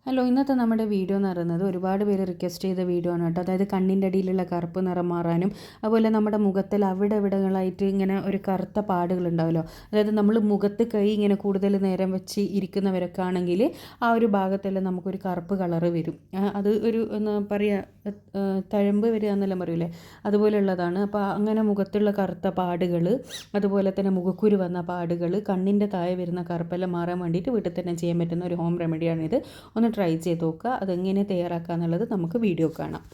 Hello, ഇന്നത്തെ നമ്മുടെ video എന്ന് പറയുന്നത് ഒരുപാട് പേര് റിക്വസ്റ്റ് ചെയ്ത വീഡിയോ ആണ് കേട്ടോ. അതായത് കണ്ണിൻ്റെ അടിയിലുള്ള കറുപ്പ് നിറം മാറാനും അതുപോലെ നമ്മുടെ മുഖത്തിൽ അവിടെ ഇവിടങ്ങളായിട്ട് ഇങ്ങനെ ഒരു കറുത്ത പാടുകൾ ഉണ്ടാവുമല്ലോ. അതായത് നമ്മൾ മുഖത്ത് കൈ ഇങ്ങനെ കൂടുതൽ നേരം വെച്ച് ഇരിക്കുന്നവരൊക്കെ ആണെങ്കിൽ ആ ഒരു ഭാഗത്തെല്ലാം നമുക്കൊരു കറുപ്പ് കളറ് വരും. അത് ഒരു എന്താ പറയുക, തഴമ്പ് വരിക എന്നെല്ലാം പറയൂലേ, അതുപോലെയുള്ളതാണ്. അപ്പോൾ അങ്ങനെ മുഖത്തുള്ള കറുത്ത പാടുകൾ, അതുപോലെ തന്നെ മുഖക്കുരു വന്ന പാടുകൾ, കണ്ണിൻ്റെ താഴെ വരുന്ന കറുപ്പെല്ലാം മാറാൻ വേണ്ടിയിട്ട് വീട്ടിൽ തന്നെ ചെയ്യാൻ പറ്റുന്ന ഒരു ഹോം റെമഡിയാണിത്. ഒന്ന് ട്രൈ ചെയ്ത് നോക്കുക. അതെങ്ങനെ തയ്യാറാക്കുക എന്നുള്ളത് നമുക്ക് വീഡിയോ കാണാം.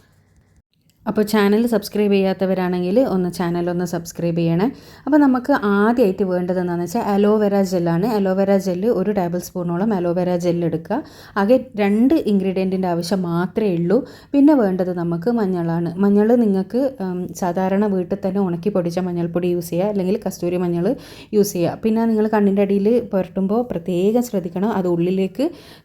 അപ്പോൾ ചാനൽ സബ്സ്ക്രൈബ് ചെയ്യാത്തവരാണെങ്കിൽ ചാനലൊന്ന് സബ്സ്ക്രൈബ് ചെയ്യണേ. അപ്പോൾ നമുക്ക് ആദ്യമായിട്ട് വേണ്ടത് എന്താണെന്ന് വെച്ചാൽ അലോവേര ജെല്ലാണ്. അലോവേര ജെല്ല് ഒരു ടേബിൾ സ്പൂണോളം അലോവേര ജെല്ല് എടുക്കുക. ആകെ 2 ഇൻഗ്രീഡിയൻറ്റിൻ്റെ ആവശ്യം മാത്രമേ ഉള്ളൂ. പിന്നെ വേണ്ടത് നമുക്ക് മഞ്ഞളാണ്. മഞ്ഞൾ നിങ്ങൾക്ക് സാധാരണ വീട്ടിൽ തന്നെ ഉണക്കി പൊടിച്ച മഞ്ഞൾപ്പൊടി യൂസ് ചെയ്യുക, അല്ലെങ്കിൽ കസ്തൂരി മഞ്ഞൾ യൂസ് ചെയ്യുക. പിന്നെ നിങ്ങൾ കണ്ണിൻ്റെ അടിയിൽ പുരട്ടുമ്പോൾ പ്രത്യേകം ശ്രദ്ധിക്കണം, അത്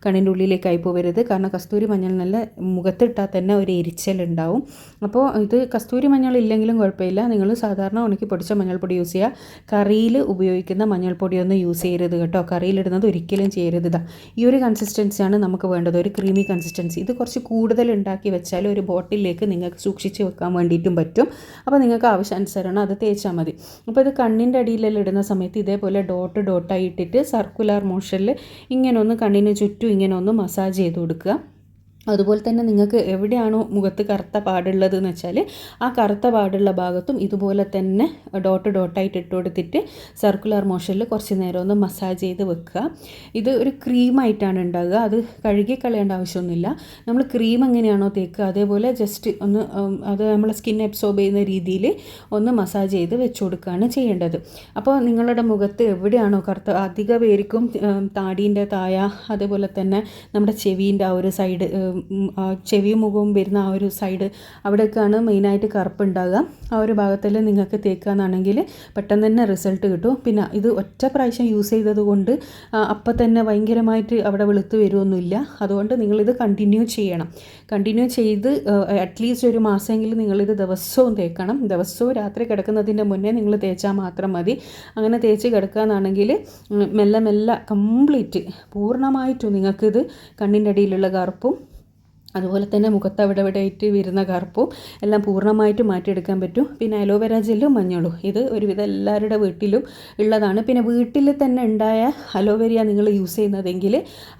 കണ്ണിൻ്റെ ഉള്ളിലേക്കായി പോകരുത്. കാരണം കസ്തൂരി മഞ്ഞൾ നല്ല മുഖത്തിട്ടാൽ തന്നെ ഒരു എരിച്ചലുണ്ടാവും. അപ്പോൾ ഇത് കസ്തൂരി മഞ്ഞൾ ഇല്ലെങ്കിലും കുഴപ്പമില്ല, നിങ്ങൾ സാധാരണ ഉണക്കി പൊടിച്ച മഞ്ഞൾപ്പൊടി യൂസ് ചെയ്യുക. കറിയിൽ ഉപയോഗിക്കുന്ന മഞ്ഞൾപ്പൊടിയൊന്നും യൂസ് ചെയ്യരുത് കേട്ടോ. കറിയിലിടുന്നത് ഒരിക്കലും ചെയ്യരുത്. ഈ ഒരു കൺസിസ്റ്റൻസിയാണ് നമുക്ക് വേണ്ടത്, ഒരു ക്രീമി കൺസിസ്റ്റൻസി. ഇത് കുറച്ച് കൂടുതൽ ഉണ്ടാക്കി വെച്ചാൽ ഒരു ബോട്ടിലേക്ക് നിങ്ങൾക്ക് സൂക്ഷിച്ച് വെക്കാൻ വേണ്ടിയിട്ടും പറ്റും. അപ്പോൾ നിങ്ങൾക്ക് ആവശ്യാനുസരണം അത് തേച്ചാൽ മതി. അപ്പോൾ ഇത് കണ്ണിൻ്റെ അടിയിലെല്ലാം ഇടുന്ന സമയത്ത് ഇതേപോലെ ഡോട്ടായി ഇട്ടിട്ട് സർക്കുലർ മോഷനിൽ ഇങ്ങനെ ഒന്ന് കണ്ണിന് ചുറ്റും ഇങ്ങനെ ഒന്ന് മസാജ് ചെയ്ത് കൊടുക്കുക. അതുപോലെ തന്നെ നിങ്ങൾക്ക് എവിടെയാണോ മുഖത്ത് കറുത്ത പാടുള്ളത് എന്ന് വെച്ചാൽ ആ കറുത്ത പാടുള്ള ഭാഗത്തും ഇതുപോലെ തന്നെ ഡോട്ടായിട്ട് ഇട്ട് കൊടുത്തിട്ട് സർക്കുലർ മോഷനിൽ കുറച്ച് നേരം ഒന്ന് മസാജ് ചെയ്ത് വെക്കുക. ഇത് ഒരു ക്രീമായിട്ടാണ് ഉണ്ടാകുക, അത് കഴുകി കളയേണ്ട ആവശ്യമൊന്നുമില്ല. നമ്മൾ ക്രീം എങ്ങനെയാണോ തേക്കുക അതേപോലെ ജസ്റ്റ് ഒന്ന് അത് നമ്മളെ സ്കിൻ അബ്സോർബ് ചെയ്യുന്ന രീതിയിൽ ഒന്ന് മസാജ് ചെയ്ത് വെച്ച് കൊടുക്കുകയാണ് ചെയ്യേണ്ടത്. അപ്പോൾ നിങ്ങളുടെ മുഖത്ത് എവിടെയാണോ കറുത്ത, അധിക പേർക്കും താടീൻ്റെ താഴെ, അതേപോലെ തന്നെ നമ്മുടെ ചെവീൻ്റെ ആ ഒരു സൈഡ്, ചെവിയും മുഖവും വരുന്ന ആ ഒരു സൈഡ്, അവിടെയൊക്കെയാണ് മെയിനായിട്ട് കറുപ്പുണ്ടാകുക. ആ ഒരു ഭാഗത്തിൽ നിങ്ങൾക്ക് തേക്കുകയെന്നാണെങ്കിൽ പെട്ടെന്ന് തന്നെ റിസൾട്ട് കിട്ടും. പിന്നെ ഇത് ഒറ്റ പ്രാവശ്യം യൂസ് ചെയ്തത് കൊണ്ട് അപ്പം തന്നെ ഭയങ്കരമായിട്ട് അവിടെ വെളുത്ത് വരുമൊന്നുമില്ല. അതുകൊണ്ട് നിങ്ങളിത് കണ്ടിന്യൂ ചെയ്യണം. കണ്ടിന്യൂ ചെയ്ത് അറ്റ്ലീസ്റ്റ് ഒരു മാസമെങ്കിലും നിങ്ങളിത് ദിവസവും തേക്കണം. ദിവസവും രാത്രി കിടക്കുന്നതിൻ്റെ മുന്നേ നിങ്ങൾ തേച്ചാൽ മാത്രം മതി. അങ്ങനെ തേച്ച് കിടക്കുകയെന്നാണെങ്കിൽ മെല്ലെ മെല്ലെ കംപ്ലീറ്റ് പൂർണ്ണമായിട്ടും നിങ്ങൾക്കിത് കണ്ണിൻ്റെ അടിയിലുള്ള കറുപ്പും അതുപോലെ തന്നെ മുഖത്ത് അവിടെ വരുന്ന കറുപ്പും എല്ലാം പൂർണ്ണമായിട്ട് മാറ്റിയെടുക്കാൻ പറ്റും. പിന്നെ അലോവേര ജെല്ലും മഞ്ഞളും ഇത് ഒരുവിധം എല്ലാവരുടെ വീട്ടിലും ഉള്ളതാണ്. പിന്നെ വീട്ടിൽ തന്നെ ഉണ്ടായ അലോവേര നിങ്ങൾ യൂസ് ചെയ്യുന്നതെങ്കിൽ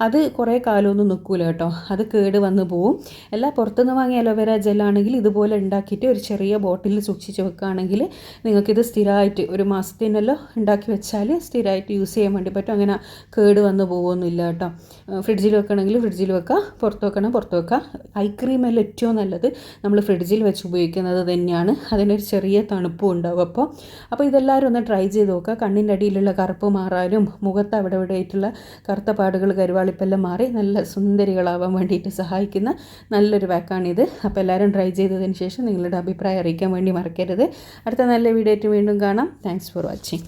അത് കുറേ കാലമൊന്നും നിൽക്കില്ല കേട്ടോ, അത് കേട് വന്ന് പോവും. എല്ലാം പുറത്തുനിന്ന് വാങ്ങിയ അലോവേര ജെല്ലാണെങ്കിൽ ഇതുപോലെ ഉണ്ടാക്കിയിട്ട് ഒരു ചെറിയ ബോട്ടിൽ സൂക്ഷിച്ച് വെക്കുകയാണെങ്കിൽ നിങ്ങൾക്കിത് സ്ഥിരമായിട്ട് ഒരു മാസത്തിനെല്ലാം ഉണ്ടാക്കി വെച്ചാൽ സ്ഥിരമായിട്ട് യൂസ് ചെയ്യാൻ വേണ്ടി പറ്റും. അങ്ങനെ കേട് വന്ന് പോകുമൊന്നുമില്ല കേട്ടോ. ഫ്രിഡ്ജിൽ വെക്കണമെങ്കിൽ ഫ്രിഡ്ജിൽ വെക്കുക, പുറത്ത് വെക്കണം പുറത്ത് വെക്കുക. ഐ ക്രീമെല്ലാം ഏറ്റവും നല്ലത് നമ്മൾ ഫ്രിഡ്ജിൽ വെച്ച് ഉപയോഗിക്കുന്നത് തന്നെയാണ്, അതിനൊരു ചെറിയ തണുപ്പും ഉണ്ടാവും. അപ്പോൾ ഇതെല്ലാവരും ഒന്ന് ട്രൈ ചെയ്ത് നോക്കുക. കണ്ണിൻ്റെ അടിയിലുള്ള കറുപ്പ് മാറാനും മുഖത്ത് അവിടെ ആയിട്ടുള്ള കറുത്ത പാടുകൾ, കരുവാളിപ്പെല്ലാം മാറി നല്ല സുന്ദരികളാവാൻ വേണ്ടിയിട്ട് സഹായിക്കുന്ന നല്ലൊരു പാക്കാണിത്. അപ്പോൾ എല്ലാവരും ട്രൈ ചെയ്തതിന് ശേഷം നിങ്ങളുടെ അഭിപ്രായം അറിയിക്കാൻ വേണ്ടി മറക്കരുത്. അടുത്ത നല്ല വീഡിയോ ആയിട്ട് വീണ്ടും കാണാം. Thanks for watching.